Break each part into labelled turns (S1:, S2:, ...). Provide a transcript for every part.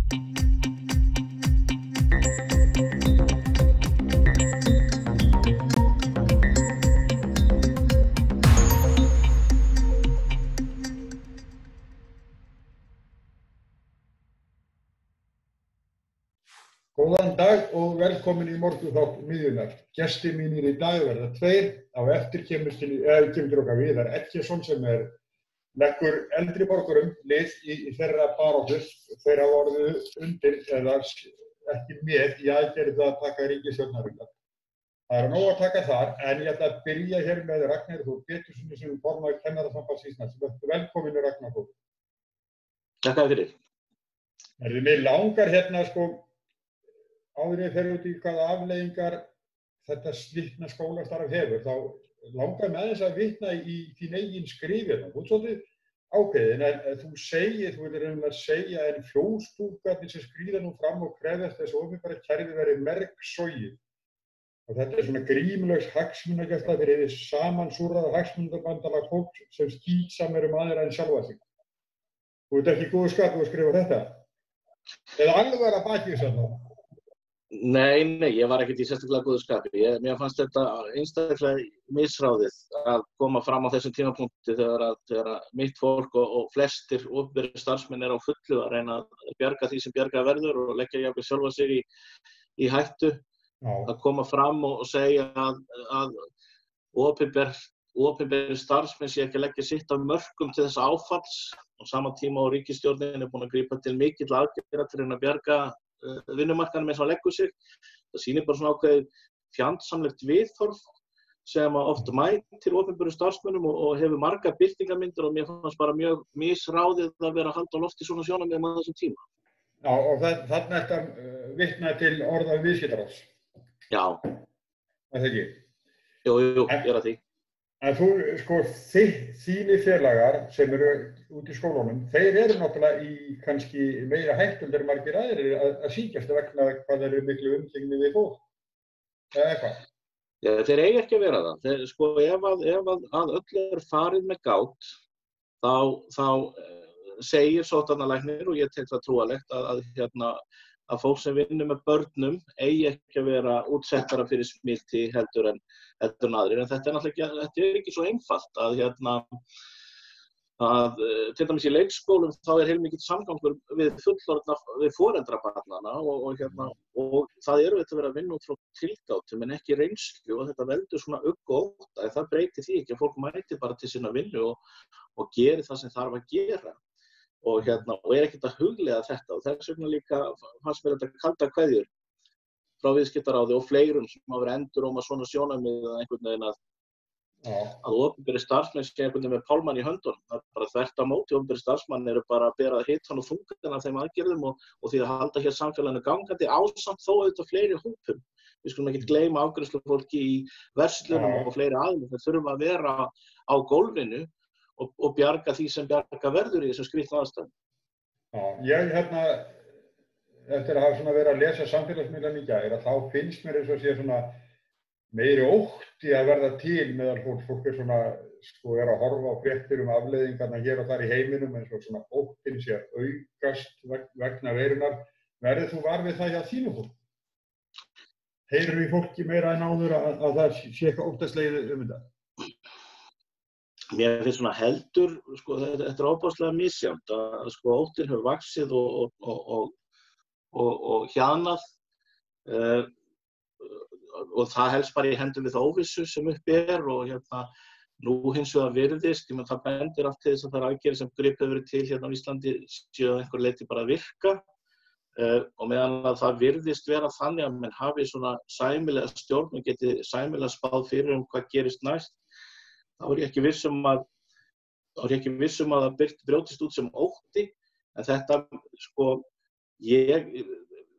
S1: Góðan dag og velkomin í morgunþátt miðjunnar. Gestir mínir í dag verða tveir. Á eftir kemur til okkar Viðar Eggertsson sem leggur eldri borgurum lið í þeirra baráttu. Þeir hafa orðið undir eða ekki með í aðgerð að taka ríkisstjórnarinnar. Það nóg að taka þar, en ég ætla að byrja hér með Ragnari Þór Pétursssyni sem formaður Kennarasambands Íslands. Velkomin Ragnar Þór.
S2: Takk fyrir.
S1: Mig langar hérna áður en ég fer út í hvaða afleiðingar þetta slitna skólastarf hefur, þá langar mig aðeins að vitna í þín eigin skrif hérna. Þú svolítið ákveðin, en þú vildir rauninlega segja en fjósbúkarnir sem skríða nú fram og krefjast þess að opinbera kerfið verði mergsogið. Og þetta svona grímulegs hagsmunagæsla fyrir samansúrraða hagsmunabandalag fólks sem skítsamir aðra en sjálfa sig. Þú ert ekki í góðu skapi að skrifa þetta? Eða alveg að baki þess að það?
S2: Nei, ég var ekkert í sérstaklega góðu skapi. Mér fannst þetta einstaklega misráðið að koma fram á þessum tímapunkti þegar mitt fólk og flestir opinberir starfsmenn á fullu að reyna að bjarga því sem bjarga verður og leggja jafnvel sjálfa sig í hættu. Að koma fram og segja að opinberir starfsmenn sé ekki að leggja sitt af mörkum til þess áfalls og sama tíma og ríkisstjórnin búin að grípa til mikill aðgerða til að bjarga vinnumarkaðnum eins og hann leggur sig. Það sýnir bara svona ákveðið fjandsamlegt viðhorf sem oft mætir opinberum starfsmönnum og hefur margar birtingarmyndir og mér fannst bara mjög misráðið að vera að halda á lofti svona sjónarmiðum á þessum tíma.
S1: Já, og þarna ertu að vitna til orða viðskiptaráðs.
S2: Já.
S1: Það ekki?
S2: Jú, ég að því.
S1: En þú, þínir félagar sem eru út í skólunum, þeir náttúrulega í kannski meira hættum þegar margir aðrir að sýkjast vegna hvað þeir eru miklu umgengni við fólk. Eða eitthvað?
S2: Já, þeir eiga ekki að vera það. Ef að öll farið með gát, þá segir sóttvarnalæknir og ég tek það trúalegt að fólk sem vinnur með börnum eigi ekki að vera útsettara fyrir smiti heldur en aðrir. En þetta ekki svo einfalt að til dæmis í leikskólum þá heilmikill samgangur við foreldra barnanna og það eru þetta að vera að vinna út frá tilgátum en ekki reynslu og þetta veldur svona ugg og ótta. Það breytir því ekki að fólk mæti bara til sinna vinnu og geri það sem þarf að gera. Og ekkert að hugleiða þetta og þess vegna líka fannst mér þetta kaldar kveðjur frá viðskiptaráði og fleirum sem hafa verið enduróma svona sjónarmið einhvern veginn að opinberir starfsmenn sé einhvern veginn með pálmann í höndunum. Það bara þvert á móti, opinberir starfsmenn eru bara að bera hitann og þungan af þeim aðgerðum og því að halda hér samfélaginu gangandi ásamt þó auðvitað fleiri hópum. Við skulum ekki gleyma afgreiðslufólki í verslunum og fleiri aðilum. Þeir þurfa að vera á gólfinu og bjarga því sem bjarga verður í þessum skrýtnu aðstæðum.
S1: Já, ég eftir að hafa verið að lesa samfélagsmiðlana í gær, þá finnst mér eins og sé meiri ótti að verða til meðal fólk er að horfa á fréttir afleiðingarnar hér og þar í heiminum eins og óttin sé að aukast vegna veirunnar. Verður þú var við það hjá þínu fólk? Heyrir við fólki meira en áður að það sé eitthvað óttaslegið þetta?
S2: Mér finnst heldur, þetta er ofboðslega misjafnt að óttinn hefur vaxið og hjanað og það helst bara í hendur við óvissu sem uppi og nú hins vegar virðist, það bendir allt til þess að það aðgerðir sem gripið hefur verið til á Íslandi séu að einhverju leyti bara að virka og meðan að það virðist vera þannig að menn hafi svona sæmilega stjórn og geti sæmilega spáð fyrir hvað gerist næst. Þá er ég ekki viss að það brjótist út sem ótti, en þetta,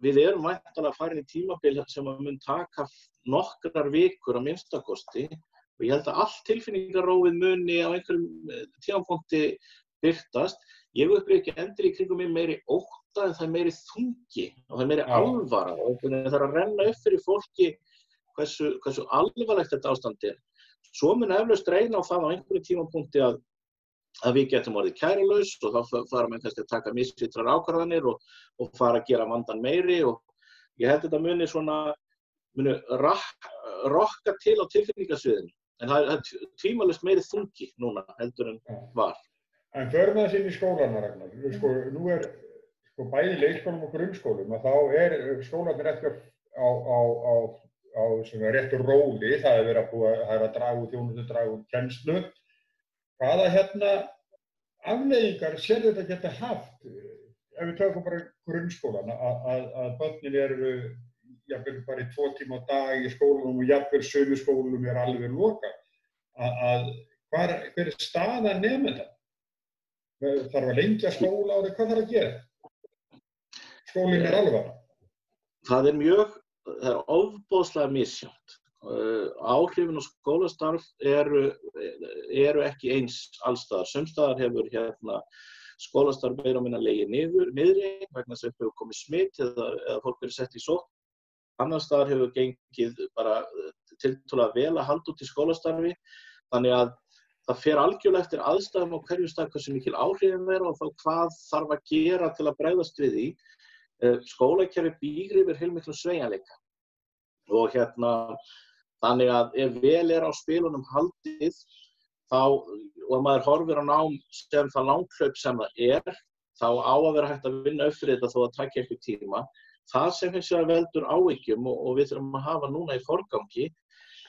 S2: við erum væntanlega farin í tímabil sem mun taka nokkrar vikur að minnstakosti og ég held að allt tilfinningarófið muni á einhverjum tímapunkti birtast. Ég upplifi ekki endur í kringum mig meiri ótta en það meiri þungi og það meiri alvara og það er að renna upp fyrir fólki hversu alvarlegt þetta ástand er. Svo mun eflaust reyna á það á einhverjum tímapunkti að að við getum orðið kærulaus og þá fara menn kannski að taka misvitrar ákvarðanir og fara að gera vandann meiri og ég held þetta muni rokka til á tilfinningasviðinu. En það er tvímælalaust meiri þungi núna heldur en var.
S1: En förum við þess inn í skólana, Ragnar. Nú bæði leikskólum og grunnskólum að þá skólarnir ekki á réttu róli. Það er að draga úr þjónustu, draga úr kennslu. Hvaða afleiðingar sér þetta geta haft, ef við tökum bara grunnskólan, að börnin jafnvel bara í 2 tíma á dag í skólanum og jafnvel sömu skólum alveg lokað. Hver er staða nemenda? Þarf að lengja skólaárið, hvað þarf að gera? Skólinn alvara.
S2: Það er ofboðslega misjafnt. Áhrifin á skólastarf eru ekki eins alls staðar. Sums staðar hefur skólastarf meira og minna legið niðri vegna þess að hefur komið smitt eða fólk verið sett í sótt. Annars staðar hefur gengið bara tiltölulega vel að halda út í skólastarfi. Þannig að það fer algjörlega eftir aðstæðum á hverjum stað hversu mikil áhrifin vera og þá hvað þarf að gera til að bregðast við því. Skólakerfi býr yfir heilmiklum sveigjanleika. Og þannig að ef vel er á spilunum haldið og maður horfir á nám sem það langhlaup sem það þá á að vera hægt að vinna upp fyrir þetta þó að taka eitthvað tíma. Það sem hins vegar veldur áhyggjum og við þurfum að hafa núna í forgangi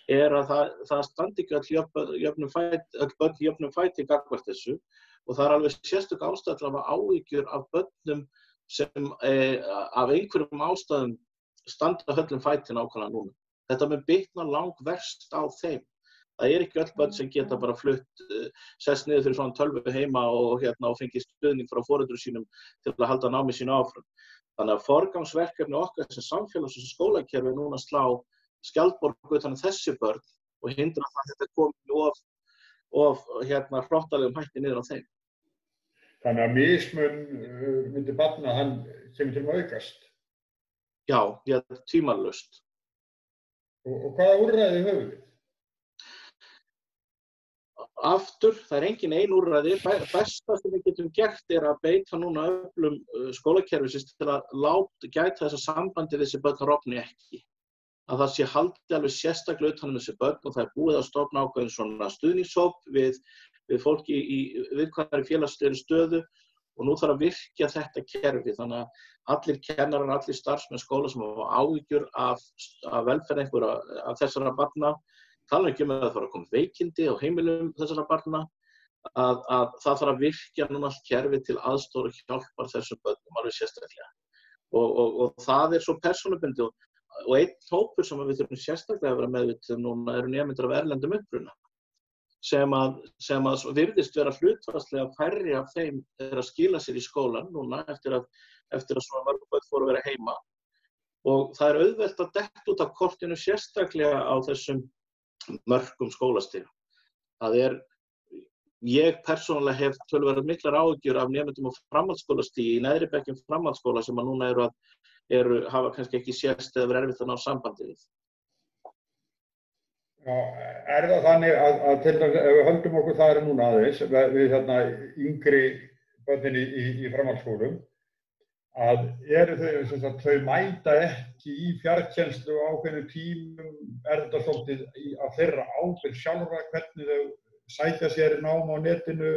S2: að það standi ekki öll börn jöfnum fæti gagnvart þessu og það alveg sérstök ástæða til að hafa áhyggjur af börnum sem af einhverjum ástæðum standa höllum fæti nákvæmlega núna. Þetta mun bitna langverst á þeim. Það ekki öll börn sem geta bara sest niður fyrir svona tölvu heima og fengið stuðning frá foreldrum sínum til að halda námi sínu áfram. Þannig að forgangsverkefni okkar sem samfélags- og skólakerfi núna slá skjaldborg utan þessi börn og hindra það að þetta komi of hrottalegum hætti niður á þeim.
S1: Þannig að mismun myndi barna, hann kemur til að aukast?
S2: Já, tvímælalaust.
S1: Og hvaða úrræði höfum við?
S2: Aftur, það engin ein úrræði. Besta sem við getum gert að beita núna öflum skólakerfisins til að gæta þessa sambandi við þessi börn rofni ekki. Að það sé haldið alveg sérstaklega utan þessi börn og það búið að stofna ákveðin svona stuðningshóp við fólki í viðkvæmri félagslegri stöðu og nú þarf að virkja þetta kerfi. Þannig að allir kennarar, allir starfsmenn skóla sem hafa áhyggjur af velferð einhverra af þessara barna, tala ekki að það þarf að koma veikindi á heimilum þessara barna, að það þarf að virkja núna allt kerfi til aðstoðar og hjálpar þessum börnum alveg sérstaklega. Og það svo persónubundið og einn hópur sem við þurfum sérstaklega að vera meðvituð núna nemendur af erlendum uppruna sem að virðist vera hlutfallslega færri af þeim að skila sér í skólann núna eftir að svona mörg börn fóru að vera heima. Og það auðvelt að detta út af kortinu sérstaklega á þessum mörgum skólastigum. Ég persónulega hef töluvert miklar áhyggjur af nemendum á framhaldsskólastigi í neðri bekkjum framhaldsskóla sem að núna hafa kannski ekki sést eða verið erfitt að ná sambandi við.
S1: Já, það þannig að til dæmis ef við höldum okkur það núna aðeins við yngri börnin í framhaldsskólum að þau mæta ekki í fjarkennslu á ákveðnum tímum, þetta svolítið á þeirra ábyrgð sjálfra hvernig þau sækja sér nám á netinu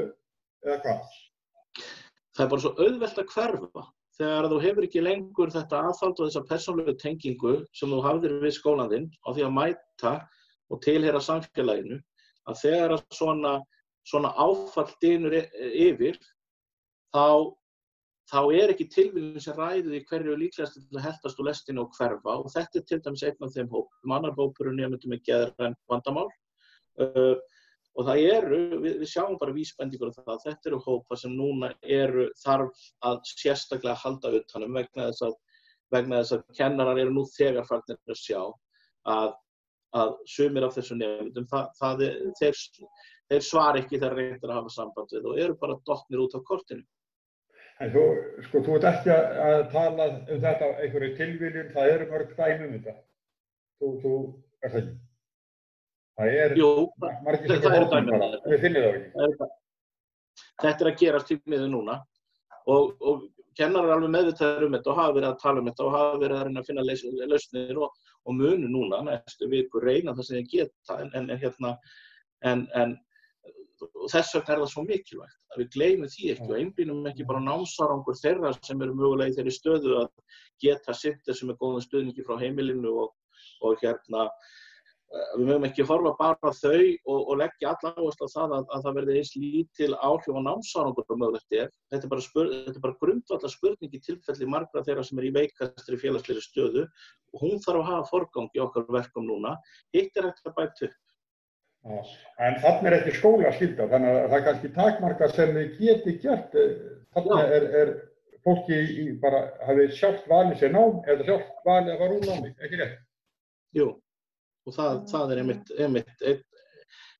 S1: eða hvað?
S2: Það bara svo auðvelt að hverfa þegar þú hefur ekki lengur þetta aðhald og þessa persónulegu tengingu sem þú hafðir við skólann þinn á því að mæta og tilheyra samfélaginu, að þegar svona áfall dynur yfir, þá ekki tilviljun sem ræður í hverju líklegast til að heltast úr lestinni og hverfa og þetta til dæmis einn af þeim hópum. Annar hópur nemendum með geðræn vandamál og það við sjáum bara vísbendingur á það að þetta hópar sem núna þarf að sérstaklega halda utanum vegna þess að kennarar nú þegar farnir að sjá að sumir af þessum nemendum, þeir svara ekki þegar reyndir að hafa samband við og bara dottnir út af kortinu.
S1: En þú ert ekki að tala þetta einhverju tilviljun, það mörg dæmi þetta. Þú það ekki? Það
S2: Jú,
S1: margir sem horfum bara, við finnum það ekki.
S2: þetta að gerast í miður núna og kennarar alveg meðvitaðir þetta og hafa verið að tala þetta og hafa verið að reyna að finna lausnir og munu núna næstu vikur reyna það sem þeir geta en þess vegna það svo mikilvægt að við gleymum því ekki og einblínum ekki bara námsárangur þeirra sem eru mögulega í þeirri stöðu að geta sinnt þessu með góðum stuðningi frá heimilinu og við mögum ekki horfa bara þau og leggja alla áherslu á það að það verði eins lítil áhrif á námsárangur og mögulegt þetta er bara grundvallar spurning í tilfelli margra þeirra sem í veikastri félagslegri stöðu og hún þarf að hafa forgang í okkar verkum núna, hitt hægt að bæta upp.
S1: En þarna ekki skólaskylda, þannig að það kannski takmarkað sem þið geti gert. Þarna fólki bara hafið sjálft valið sér nám eða sjálft valið að fara úr námi, ekki rétt?
S2: Jú, og það einmitt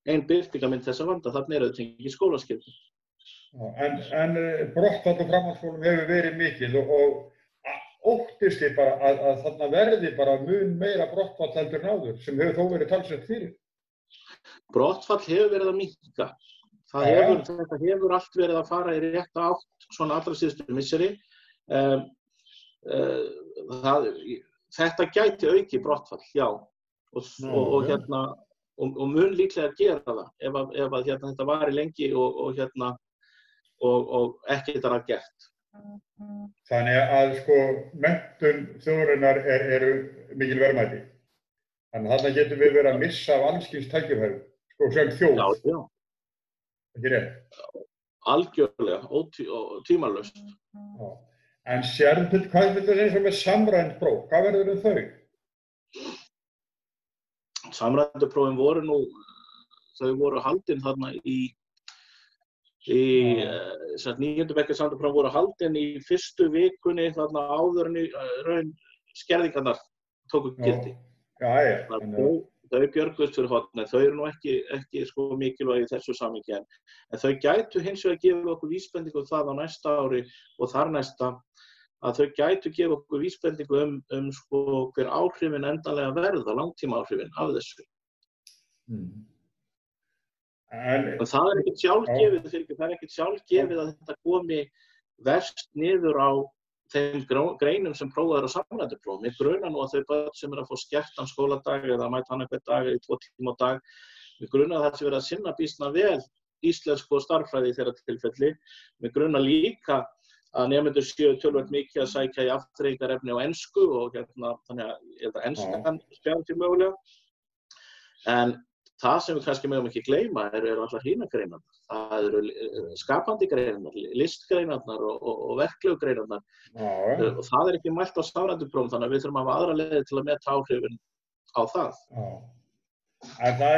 S2: ein birtingarmynd þessa vanda, þarna þetta ekki skólaskylda.
S1: En brottfall á framhaldsskólum hefur verið mikið og óttist þið bara að þarna verði bara mun meira brottfall heldur en áður sem hefur þó verið talsvert fyrir?
S2: Brottfall hefur verið að minnka. Þetta hefur allt verið að fara í rétta átt svona allra síðustu misseri. Þetta gæti auki brottfall, já. Og mun líklega að gera það ef þetta vari lengi og ekki þetta að gert.
S1: Þannig að menntun þjóðarinnar eru mikil verðmæti. Þannig að þarna getum við verið að missa af alls kyns tækifærum, sem þjóð.
S2: Já.
S1: Ekki rétt?
S2: Algjörlega, tímalaust.
S1: En sérðu hvað er þetta eins og með samræmd próf? Hvað verður þau?
S2: Samræmdu prófin þau voru haldin þarna í 9. bekk samræmdu prófin voru haldin í fyrstu vikunni þarna áður en í raun skerðingarnar tóku gildi. Þau björguðust fyrir horn, þau eru nú ekki mikilvægi í þessu samhengi en þau gætu hins vegar að gefa okkur vísbendingu það á næsta ári og þar næsta að þau gætu gefa okkur vísbendingu hver áhrifin endanlega verða, langtíma áhrifin af þessu. En það ekkert sjálfgefið að þetta komi verst niður á þeim greinum sem prófaður á samræmdu prófum. Mig grunar nú að þau börn sem að fá skertan skóladag eða mæta annað hvern dag í 2 tíma á dag, mig grunar að það sé verið að sinna býsna vel íslensku og stærðfræði í þeirra tilfelli. Mig grunar líka að nemendur séu töluvert mikið að sækja í afþreyingarefni á ensku og þannig að enskan spjálum til mögulega. En það sem við kannski megum ekki gleyma eru allar hinar greinarnar. Það eru skapandi greinarnar, listgreinarnar og verklegu greinarnar. Og það ekki mælt á samræmdu prófum, þannig að við þurfum að hafa aðra leiðir til að meta áhrifin á það.
S1: En það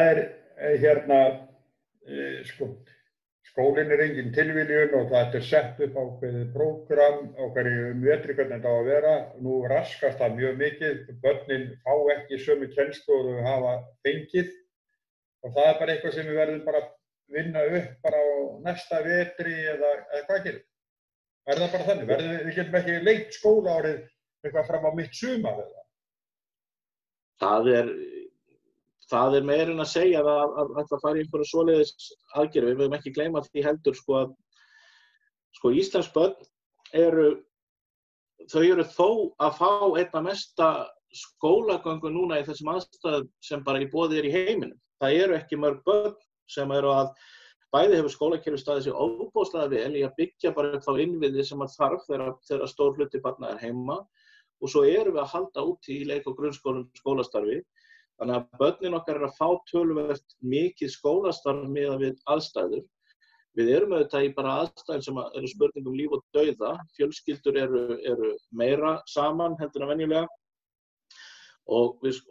S1: skólinn engin tilviljun og það sett upp ákveðið prógram á hverju metri hvernig þetta á að vera. Nú raskast það mjög mikið, börnin fá ekki sömu kennslu og þau hafa fengið. Og það bara eitthvað sem við verðum bara að vinna upp bara á næsta vetri eða hvað gerir? Það bara þannig? Við getum ekki lengt skólaárið eitthvað fram á mitt sumar eða?
S2: Það er meira en að segja að þetta fari í einhverju svoleiðis aðgerð. Við mögum ekki gleyma því heldur að íslensk börn eru þó að fá einna mesta skólagöngu núna í þessum aðstæðum sem bara í boði í heiminum. Það eru ekki mörg börn sem eru að bæði hefur skólakerfið staðið sig ofboðslega vel í að byggja bara þá innviði sem að þarf þegar stór hluti barna heima og svo erum við að halda úti í leik- og grunnskólum skólastarfi. Þannig að börnin okkar eru að fá töluvert mikið skólastarf miðað við aðstæður. Við erum auðvitað í bara aðstæðum sem eru spurning um líf og dauða. Fjölskyldur eru meira saman heldur en venjulega og við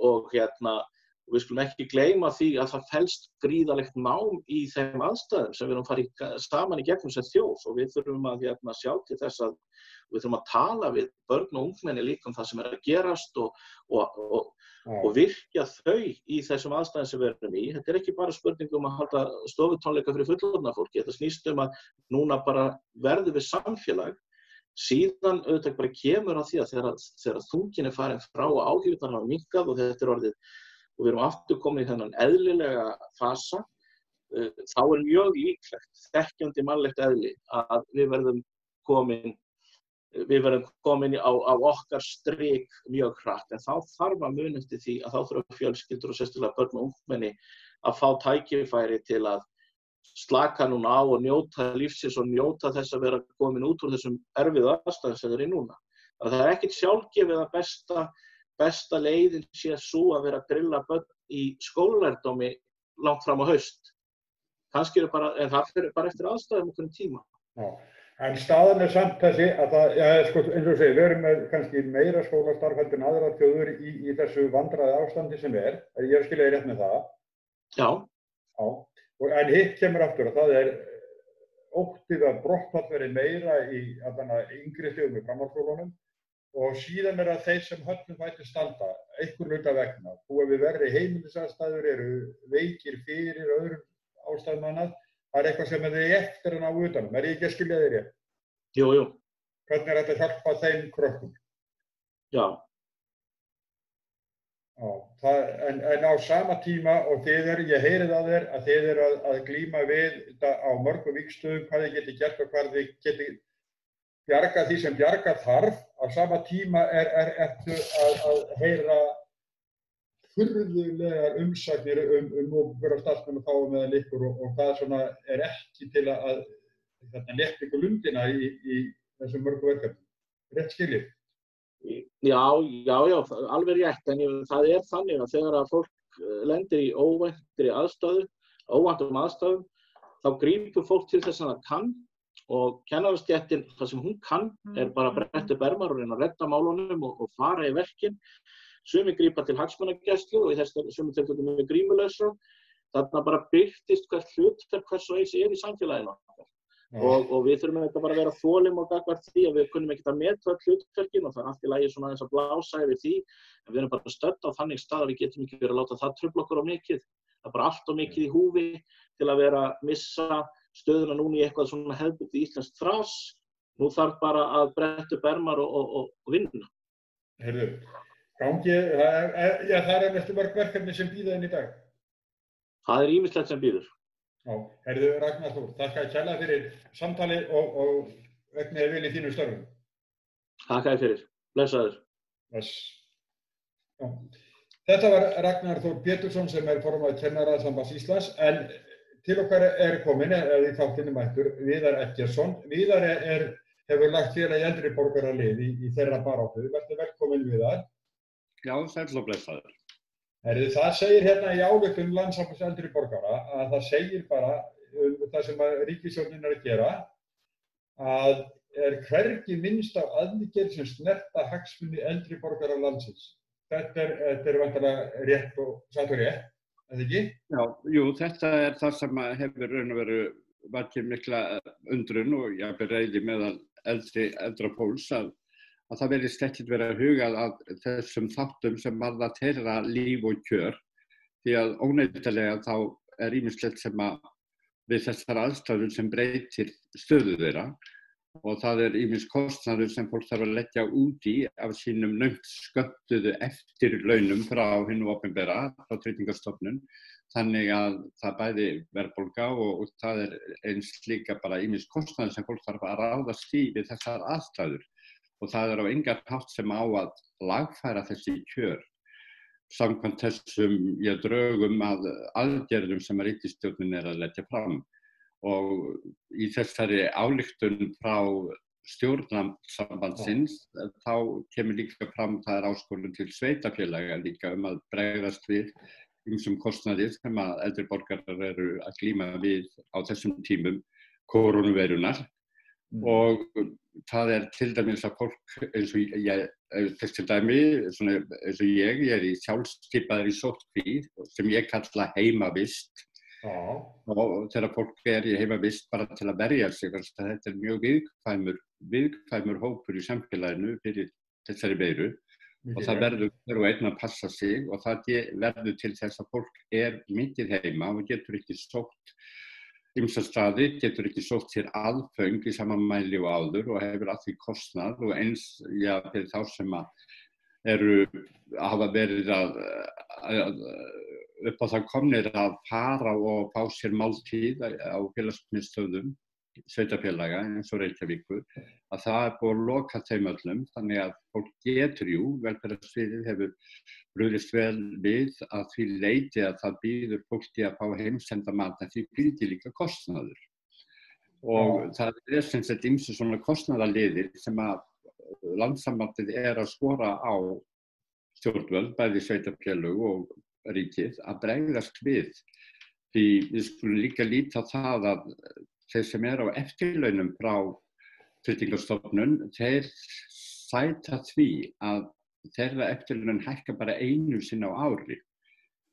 S2: skulum ekki gleyma því að það felst gríðarlegt nám í þeim aðstæðum sem við erum farið saman í gegnum sem þjóð og við þurfum að sjá til þess að við þurfum að tala við börn og ungmenni líka um það sem að gerast og virkja þau í þessum aðstæðum sem við erum í. Þetta ekki bara spurning um að halda stofutónleika fyrir fullorðna fólki, þetta snýst að núna bara verðum við samfélag. Síðan auðvitað bara kemur að því að þegar þungin farin frá og áhyggjurnar hafa minnkað og þetta orðið og við erum aftur komin í þennan eðlilega fasa þá mjög líklegt, þekkjandi mannlegt eðli, að við verðum komin á okkar strik mjög hratt. En þá þarf að muna eftir því að þá þurfa fjölskyldur og sérstaklega börn og ungmenni að fá tækifæri til að slaka núna á og njóta lífsins og njóta þess að vera komin út úr þessum erfiðu aðstæðum sem þeir eru í núna. Það er ekkert sjálfgefið að besta leiðin sé sú að vera að grilla börn í skólalærdómi langt fram á haust. Kannski en það fyrir bara eftir aðstæðum einhvern tíma.
S1: Já, en staðan samt þessi að það, sko, eins og segir, við erum með kannski meira skólastarf heldur en aðrar þjóðir í þessu vandræða ástandi sem ég skilja rétt með það.
S2: Já.
S1: Já. En hitt kemur aftur að það óttið að brottfall verið meira í yngri stigum í framhaldsskólunum og síðan að þeir sem höllum fæti standa, einhver hluta vegna, búa við verri heimilisaðstæður, eru veikir fyrir öðrum ástæðum annað, það eitthvað sem þið eftir að ná utanum, ég ekki að skilja þér rétt?
S2: Jú.
S1: Hvernig þetta að hjálpa þeim krökkum?
S2: Já.
S1: Já, en á sama tíma og ég heyri það þér að þið eru að glíma við þetta á mörgum vígstöðum, hvað þið geti gert og hvað þið geti bjarga því sem bjarga þarf, á sama tíma ertu að heyra furðulegar umsagnir opinbera starfsmenn og fáum meðal ykkur og það svona ekki til að létta ykkur lundina í þessum mörgu verkefnum. Rétt skiljið?
S2: Já, alveg rétt, en það þannig að þegar að fólk lendir í óvæntum aðstæðum, þá grípur fólk til þess að það kann og kennarastéttin, það sem hún kann, bara að bretta upp ermar og reyna að redda málunum og fara í verkin. Sumir grípa til hagsmunagæslu og í þessum tilfellum með grímulausra. Þarna bara birtist hvert hlutverk hvers og eins í samfélaginu. Og við þurfum þetta bara að vera þolinmóð gagnvart því að við kunnum ekkert að meta öll hlutverkin og það allt í lagi svona eins að blása yfir því. En við erum bara stödd á þannig stað að við getum ekki verið að láta það trufla okkur of mikið. Það bara allt of mikið í húfi til að vera að missa stöðuna núna í eitthvað svona hefðbundið íslenskt þras. Nú þarf bara að bretta upp ermar og vinna.
S1: Heyrðu, það næstu mörg verkefni sem bíða inn í dag.
S2: Það ýmislegt sem bíður.
S1: Já, heyrðu Ragnar Þór, þakka kærlega fyrir samtalið og vegnaði vel í þínu störfum.
S2: Þakka fyrir, blessaður.
S1: Bless. Þetta var Ragnar Þór Pétursson sem formaður Kennarasambands Íslands, en til okkar kominn, eða í þáttinni mættur, Viðar Eggertsson. Viðar hefur lagt félag í eldri borgaralið í þeirra baráttu. Vertu velkominn, Viðar.
S3: Já, sæll og blessaður.
S1: Það segir hérna í ályktun Landssambands eldri borgara að það segir bara það sem ríkisstjórnin að gera að hvergi minnst á aðgerð sem snerta hagsmuni eldri borgara landsins. Þetta væntanlega rétt og satt og rétt, eða ekki?
S3: Já, jú, þetta það sem hefur raun og veru vakið mikla undrun og jafnvel reiði meðal eldra fólks að það verðist ekkert verið að huga að þessum þáttum sem varða þeirra líf og kjör því að óneitanlega þá ýmislegt sem við þessar aðstæður sem breytir stöðu þeirra og það ýmis kostnaður sem fólk þarf að leggja út í af sínum naumt skömmtuðu eftirlaunum frá hinu opinbera, frá Tryggingastofnun, þannig að það bæði verðbólga og það eins líka bara ýmis kostnaður sem fólk þarf að ráðast í við þessar aðstæður. Og það á engan hátt sem á að lagfæra þessi kjör samkvæmt þessum drögum að aðgerðum sem ríkisstjórnin að leggja fram. Og í þessari ályktun frá stjórnarsambandsins þá kemur líka fram það áskorun til sveitarfélaga líka að bregðast við ýmsum kostnaði sem að eldri borgarar eru að glíma við á þessum tímum kórónuveirunar. Og það til dæmis að fólk eins og þessi dæmi, eins og ég í sjálfskipaðri sóttkví sem ég kalla heimavist. Og þegar fólk í heimavist bara til að verja sig, þetta mjög viðkvæmur hópur í samfélaginu fyrir þessari veiru. Og það verður og einn að passa sig og það verður til þess að fólk mikið heima og getur ekki sótt ýmsa staði, getur ekki sótt sér aðföng í sama mæli og áður og hefur að því kostnað og eins fyrir þá sem hafa verið að upp á það komnir að fara og fá sér máltíð á félagsmiðstöðvum sveitarfélaga eins og Reykjavíkur, að það búið að loka þeim öllum, þannig að fólk getur velferðarsviðið hefur brugðist vel við að því leyti að það býður fólki að fá heimsenda mat en því fylgir líka kostnaður. Og það sem sagt ýmsir svona kostnaðarliðir sem að landssambandið að skora á stjórnvöld, bæði sveitarfélög og ríkið, að bregðast við. Því við skulum líka líta á það að þeir sem á eftirlaunum frá Tryggingastofnun, þeir sæta því að þeirra eftirlaun hækka bara einu sinni á ári.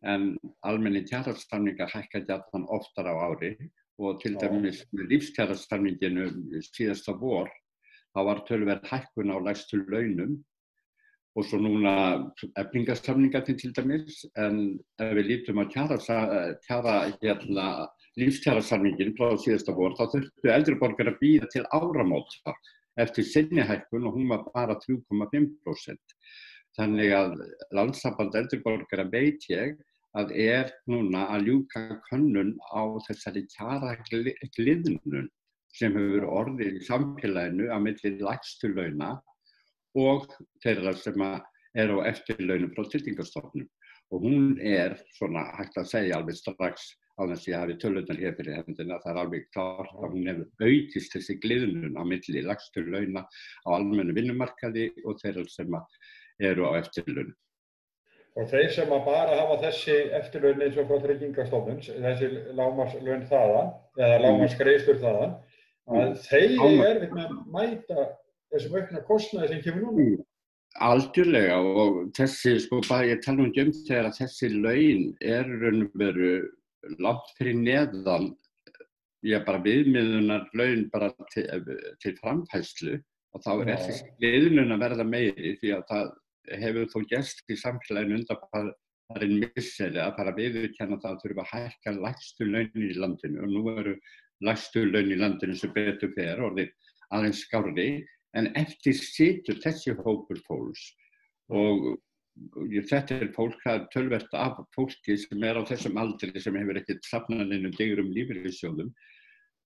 S3: En almennir kjarasamningar hækka gjarnan oftar á ári og til dæmis með lífskjarasamninginu síðasta vor, þá var töluverð hækkun á lægstu launum og svo núna eflingarsamningarnir til dæmis, en ef við lítum á lífskjarasamningin frá síðasta vor, þá þurftu eldri borgarar að bíða til áramóta eftir seinni hækkun og hún var bara 3,5%. Þannig að Landssamband eldri borgara veit ég að núna að ljúka könnun á þessari kjaragliðnun sem hefur orðið í samfélaginu á milli lægstu launa og þeirra sem á eftirlaunum frá Tryggingastofnun. Og hún svona hægt að segja alveg strax á þess að ég hafi tölurnar hér fyrir hendina, það alveg klart að hún hefur aukist þessi gliðnun á milli lægstu launa á almennu vinnumarkaði og þeirra sem á eftirlaunum.
S1: Og þeir sem bara hafa þessi eftirlaun eins og frá Tryggingastofnun, þessi lágmarkslaun þaðan, eða lágmarksgreiðslur þaðan, að þeir erfitt með að mæta þessum aukna kostnaði sem kemur núna.
S3: Algjörlega, og þessi, ég tala um þegar að þessi laun raunveru langt fyrir neðan, bara viðmiðunar laun bara til framfærslu, og þá þessi viðmiðun að verða meiri því að það hefur þó gerst í samfélaginu undanfarin misseri að fara viðurkenna það að þurfa að hækka lægstu laun í landinu, og nú lægstu laun í landinu sem betur fer orðið aðeins skárri, en eftir situr þessi hópur fólks og þetta fólk, það töluvert af fólki sem á þessum aldri sem hefur ekkert safnað neinum digrum lífeyrissjóðum.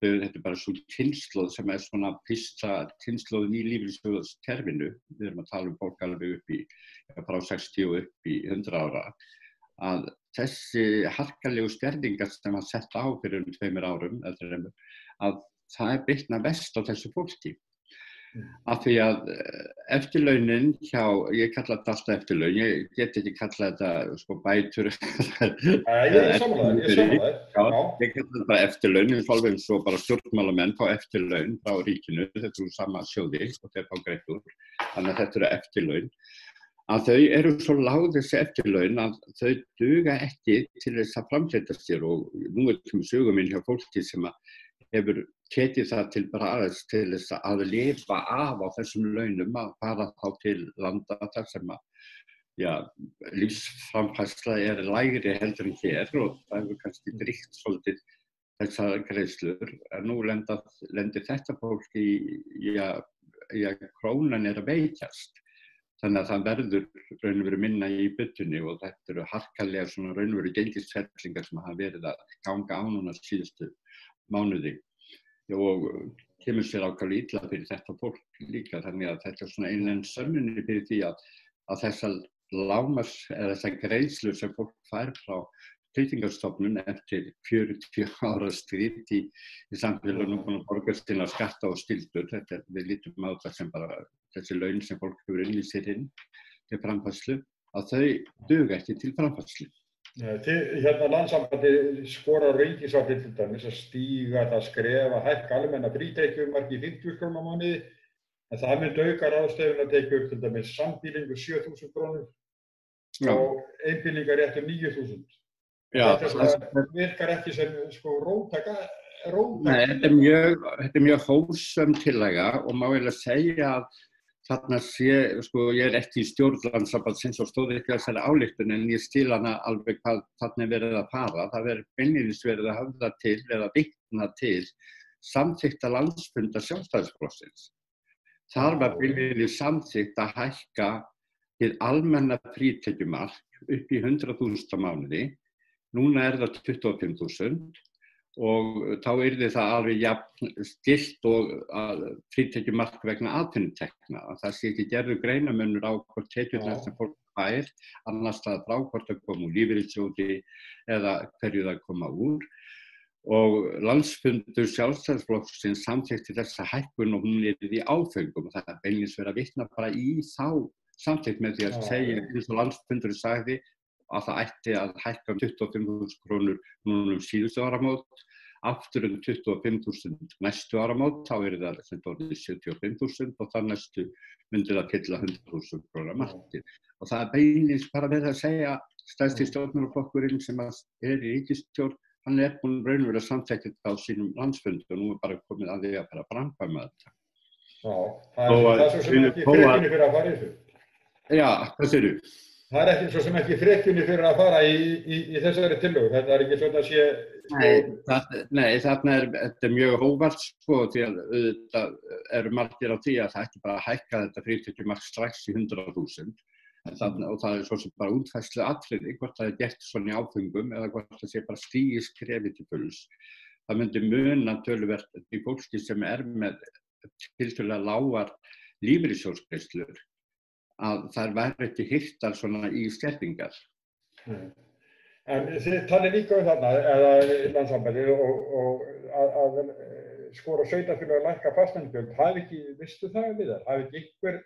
S3: Þetta bara svo kynslóð sem svona fyrsta kynslóðin í lífeyrissjóðskerfinu. Við erum að tala fólk alveg upp í frá 60 og upp í 100 ára. Að þessi harkalegu skerðingar sem var sett á fyrir 2 árum, að það bitna verst á þessu fólki. Af því að eftirlaunin ég kalla þetta alltaf eftirlaun, ég get ekki kalla þetta bætur.
S1: Ég sammála þér.
S3: Ég kalla þetta bara eftirlaun, alveg eins og bara stjórnmálamenn fá eftirlaun frá ríkinu, þetta sama sjóði og þeir fá greitt úr, þannig að þetta eftirlaun. Að þau svo lág þessi eftirlaun að þau duga ekki til þess að framfleyta sér, og nú sögum minn hjá fólki sem hefur ketið það til bara aðeins til þess að lifa af á þessum launum, að fara þá til landa þar sem lífsframfærsla lægri heldur en hér, og það hefur kannski dríkt svolítið þessar greiðslur. Nú lendir þetta fólk í að krónan að veikjast. Þannig að það verður raunveru minna í byttunni, og þetta harkalega svona raunveru gengisfellingar sem hafa verið að ganga á núna síðustu mánuði, og kemur sér ákaflega illa fyrir þetta fólk líka. Þannig að þetta svona einlega sönnunni fyrir því að þessar þessar greiðslur sem fólk fær frá Tryggingastofnun eftir 40 ára stríð í samfélaginu búin að borga sína skatta og skyldur. Við lítum á það sem bara þessi laun sem fólk hefur unnið sér inn til framfærslu, að þau duga ekki til framfærslu.
S1: Landssambandið skorar ríkisvaldið til dæmis að stíga það skref að hækka almenna frítekjumark í 50.000 krónur á mánuði, en það myndi auka ráðstöfunartekjur til dæmis sambýlingu 7.000 krónur og einbýlingar rétt 9.000. Þetta virkar ekki sem róttæk.
S3: Nei, þetta mjög hófsöm tillaga, og má eiginlega segja að þarna ég ekki í stjórn Landssambandsins og stóð ekki þessari ályktun, en ég skil hana alveg hvað þarna verið að fara. Það beinlínis verið að höfða til eða vitna til samþykkta landsfunda Sjálfstæðisflokksins. Þar var beinlínis samþykkt að hækka hið almenna frítekjumark upp í 100.000 á mánuði Núna það 25.000 og þá yrði það alveg jafn stillt og frítekjumark vegna atvinnutekna. Að það sé ekki gerður greinarmunur á hvort tekjurnar sem fólk fær, annars staðar frá hvort það koma úr lífeyrissjóði eða hverju það koma úr. Og landsfundur Sjálfstæðisflokksins samþykkti þessa hækkun og hún yrði í áföngum. Það beinlínis verið að vitna bara í þá samþykkt með því að segja, eins og landsfundur sagði, að það ætti að hækka 25.000 krónur núna síðustu áramót, aftur 25.000 næstu áramót, þá það sem orðið 75.000 og þar næstu myndi það fylla 100.000 krónar markið. Og það beinlínis bara verið að segja, stærsti stjórnmálaflokkurinn sem í ríkisstjórn, hann búinn raunverulega samþykkt á sínum landsfundi og nú bara komið að því að fara að framkvæma þetta.
S1: Já, það svo sem ekki frekjunni fyrir að fara í þessu.
S3: Já, hvað segirðu?
S1: Það ekki svo sem ekki frekjunni fyrir að fara í þessari tillögu. Þetta ekki svona að sé...
S3: Nei, þarna þetta mjög óvart sko, því að það margir á því að það ekki bara að hækka þetta frítekjumark strax í 100.000. Og það svo sem bara útfærslu atriði, hvort það gert svona í áföngum eða hvort það sé bara stigið skrefið til fulls. Það myndi muna töluvert í fólki sem með tiltölulega lágar lífeyrissjóðsgreiðslur að þær væri ekki hirtar svona í skerðingar.
S1: En þið talið líka þarna, eða Landssambandið og að skora sveitarfélög að lækka fasteignagjöld, hafi ekki, vistu það við það? Hafi ekki einhver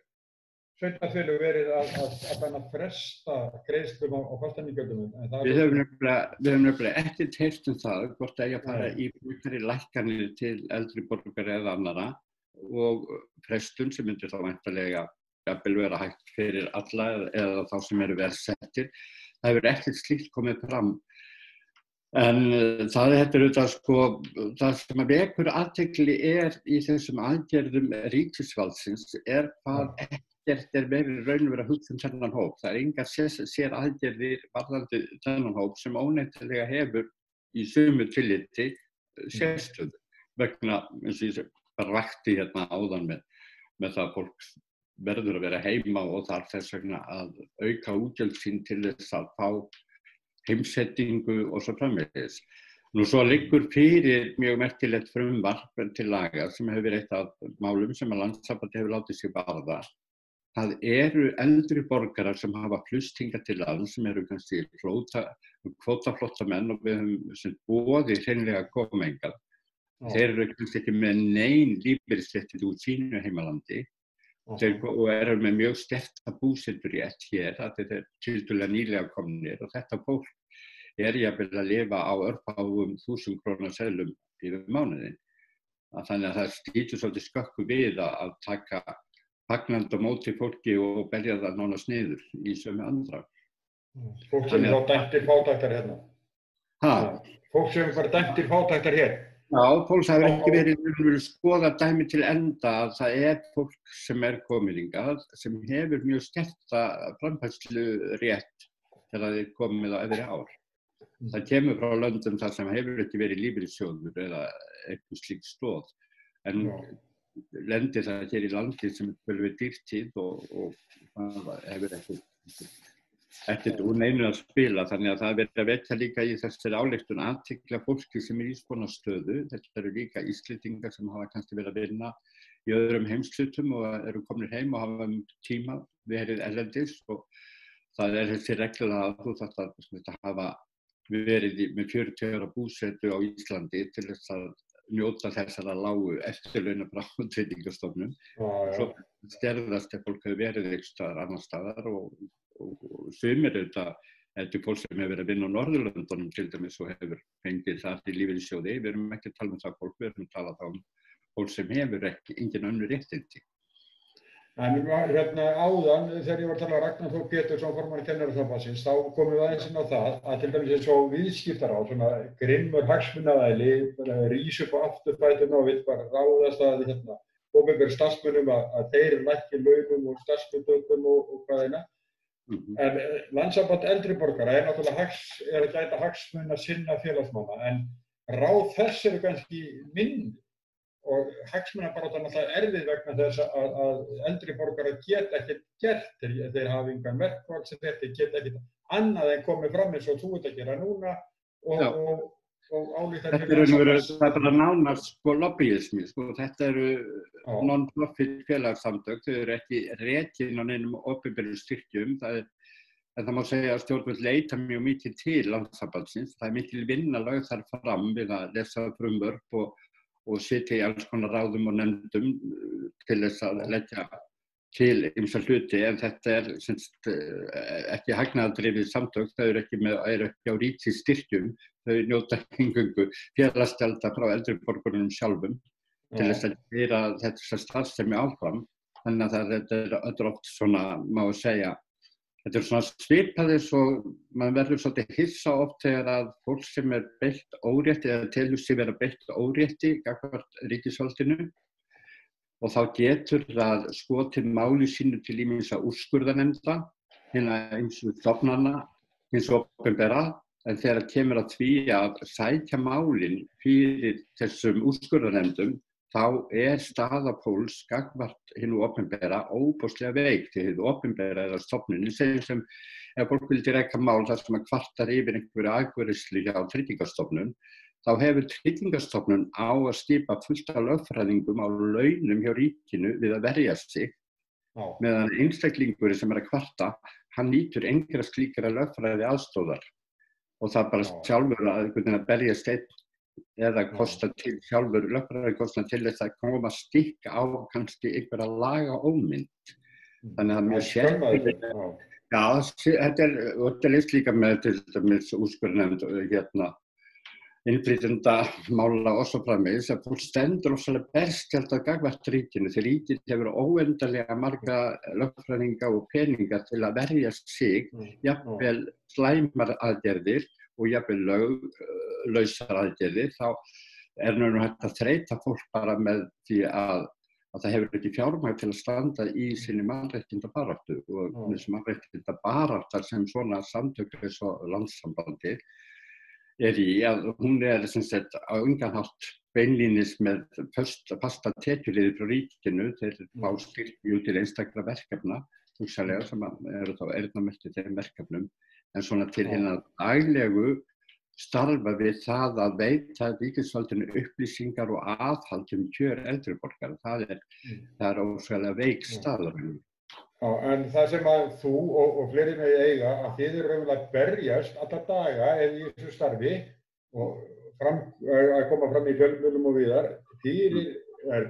S1: sveitarfélög verið að fresta greiðslum á fasteignagjöldum?
S3: Við höfum nefnilega ekkert heyrt það, hvort það að fara í frekari lækkanir til eldri borgara eða annarra og frestun sem myndir þá væntanlega jafnvel vera hægt fyrir alla eða þá sem verð settir. Það hefur ekkert slíkt komið fram. En það auðvitað sko, það sem vekur athygli í þessum aðgerðum ríkisvaldsins hvað ekkert verið raunverulega að hugsa þennan hóp. Það engar sér aðgerðir varðandi þennan hóp sem óneitanlega hefur í sömu tilliti sérstöðu vegna, eins og ég bara rakti hérna áðan með það að fólk verður að vera heima og þarf þess vegna að auka útgjöld sín til þess að fá heimsetningu og svo framvegis. Nú svo liggur fyrir mjög merkilegt frumvarp til laga sem hefur verið eitt af málum sem að Landssambandið hefur látið sig varða. Það eru eldri borgarar sem hafa flust hingað til lands sem eru kannski kvótaflóttamenn og við höfum boðið hreinlega að koma hingað. Þeir eru kannski ekki með nein lífeyrisréttindi úr sínu heimalandi. Og eru með mjög sterka búseturétt hér, að þetta tiltölulega nýlega komnir og þetta fólk jafnvel að lifa á örfáum 1.000 króna seðlum yfir mánuðinn. Þannig að það skýtur svolítið skökku við að taka fagnandi á móti fólki og berja það nánast niður í sömu andra.
S1: Fólk sem þá dæmtir fátæktar hérna. Fólk sem bara dæmtir fátæktar hér.
S3: Já, fólk hefur ekki verið skoðað dæmi til enda að það fólk sem komið hingað sem hefur mjög sterka framfærslurétt þegar þeir komið á öðru ár. Það kemur frá löndum þar sem hefur ekki verið lífeyrissjóður eða eitthvað slíkt stoð. En lendir það hér í landi sem hefur verið dýrtíð og það hefur ekkert úr neinu að spila, þannig að það verður að vekja líka í þessari ályktun athygli fólki sem í svona stöðu. Þetta eru líka Íslendingar sem hafa kannski verið að vinna í öðrum heimshlutum og eru komnir heim og hafa tíma verið erlendis og það þessi regla að þú þarft að hafa verið með 40 ára búsetu á Íslandi til þess að njóta þessara lágu eftirlauna frá Tryggingastofnun. Svo skerðast ef fólk hefur verið einhvers staðar annars staðar og sumir þetta fólk sem hefur verið að vinna á Norðurlöndunum til dæmis og hefur fengið þar til lífeyrissjóði. Við erum ekki að tala um það fólk, við erum að tala þá fólk sem hefur engin önnur réttindi.
S1: En hérna áðan, þegar ég var að tala Ragnar Þór Pétursson, formann Kennarasambandsins, þá komum við aðeins inn á það að til dæmis eins og viðskiptaráð, svona grimmur hagsmunaðili, rís upp á afturbætuna og vill bara ráðast að hérna opinberum starfsmönnum að þeir lækki launum og starfsmönnum og hvað eina. En Landssamband eldri borgara náttúrulega að gæta hagsmuna sinna félagsmanna, en ráð þess eru kannski minni. Og hagsmunabaráttan alltaf erfið vegna þess að eldri borgarar geta ekkert gert, þeir hafa engan verkfallsrétt, þeir geta ekkert annað en komið fram eins og þú ert að gera núna og álíktar
S3: Þetta það er bara nánast sko lobbyismi, sko. Þetta eru non-profit félagssamtök, þau eru ekki rekin á neinum opinberum styrkjum. En það má segja að stjórnvöld leita mjög mikið til Landssambandsins. Það mikil vinna lögð þar fram við að lesa frumvörp og sitja í alls konar ráðum og nefndum til þess að leggja til ýmsa hluti, en þetta ekki hagnaðardrifið samtök, þau eru ekki á ríkisstyrkjum, þau njóta eingöngu félagsgjalda frá eldri borgurunum sjálfum til þess að gera þetta starfsemi áfram. Þannig að þetta er oft svona, má segja, þetta svona svipað eins og maður verður svolítið hissa oft þegar að fólk sem beitt órétti eða telur sig vera beitt órétti gagnvart ríkisvaldinu og þá getur það skotið máli sínu til ýmissa úrskurðarnefnda, hinna ýmsu stofnana, hins opinbera, en þegar kemur að því að sækja málin fyrir þessum úrskurðarnefndum, þá staða fólks gagnvart hinu opinbera óbúslega veik til hinu opinbera eða stofnunin, sem ef fólk vildi reka mál þar sem kvartar yfir einhverju afgreiðslu hjá Tryggingastofnun, þá hefur Tryggingastofnun á að skipa fullt af lögfræðingum á launum hjá ríkinu við að verja sig, meðan einstaklingur sem að kvarta, hann nýtur engra slíkra lögfræði aðstóðar og það bara sjálfur að berjast einn eða kosta til sjálfur lögfræðikostnað til þess að koma stikk á kannski einhverja lagaómynd. Þannig að það er mjög sérstakt. Já, þetta er lýst líka með til dæmis úrskurðarnefnd innflytjendamála og svo framvegis að fólk stendur ofsalega berskjaldað gagnvart ríkinu því ríkið hefur óendanlega marga lögfræðinga og peninga til að verja sig, jafnvel slæmar aðgerðir og jafnvel löglausar aðgerðir, þá nú hægt að þreyta fólk bara með því að það hefur ekki fjármagn til að standa í sinni mannréttindabaráttu og þessi mannréttindabaráttar sem svona samtök eins og Landssambandið í að hún sem sagt á engan hátt beinlínis með fasta tekjuliði frá ríkinu, þeir fá styrki til einstakra verkefna, hugsanlega sem eru þá eyrnamerktir þeim verkefnum, en svona til hinna daglegu starfa við það að veita ríkisvaldinu upplýsingar og aðhald kjör eldri borgara. Það er ósvegulega veik staða.
S1: Já, en það sem að þú og fleiri með eiga, að þið eru raunverulega berjast alla daga í þessu starfi og að koma fram í fjölmiðlum og víðar, þið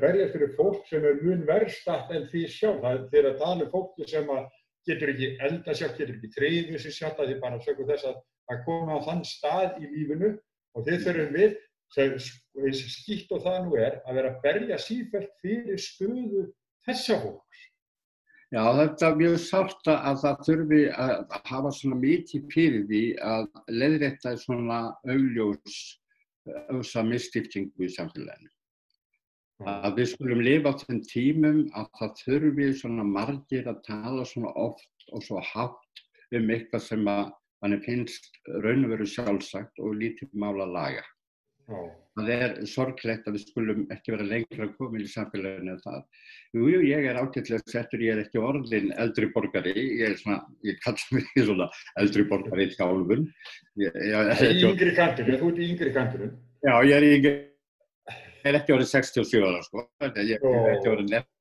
S1: berjast fyrir fólk sem mun verr statt en þið sjálf. Þið eru að tala fólki sem að getur ekki elda sjálf, getur ekki þrifið sig sjálf, að þið bara sögur þess að koma á þann stað í lífinu og þið þurfum við, eins skítt og það nú að vera að berja sífellt fyrir stöðu þessa fólks.
S3: Já, þetta mjög sárt að það þurfi að hafa svona mikið fyrir því að leiðrétta svona augljósa misskiptingu í samfélaginu. Að við skulum lifa á þeim tímum að það þurfi svona margir að tala svona oft og svo hátt eitthvað sem að manni finnst raun og veru sjálfsagt og lítið mál að laga. Það sorglegt að við skulum ekki vera lengra komin í samfélaginu en það. Jú, ég ágætlega settur, ég ekki orðin eldri borgari, ég kalla mig svona eldri borgari sjálfur.
S1: Yngri kanturinn, þú ert í yngri kanturinn.
S3: Já, ég er ekki orðin 67 ára, sko. Ég er ekki orðin nefn.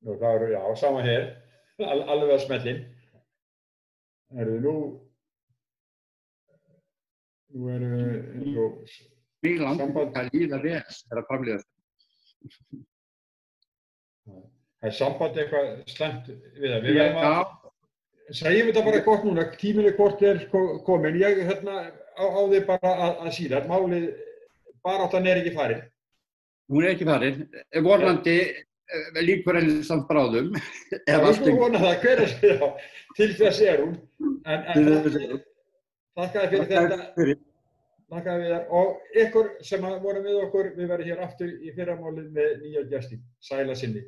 S1: Það eru, já, sama hér, alveg að smellin. Nú eru
S3: Mjög langt að líða vel þegar að framleiða þetta.
S1: Það samband eitthvað slæmt við það. Við verðum að segjum þetta bara gott núna, tíminn kort komin. Ég á þig bara að síðar. Málið baráttan ekki farin. Hún
S3: ekki farin. Vonandi líkur henni samt bráðum.
S1: Við skulum vona það, til þess hún. En þakka fyrir þetta. Þakka við þér og ykkur sem voru við okkur, við verðum hér aftur í fyrramálið með nýja gesti. Sæla sinni.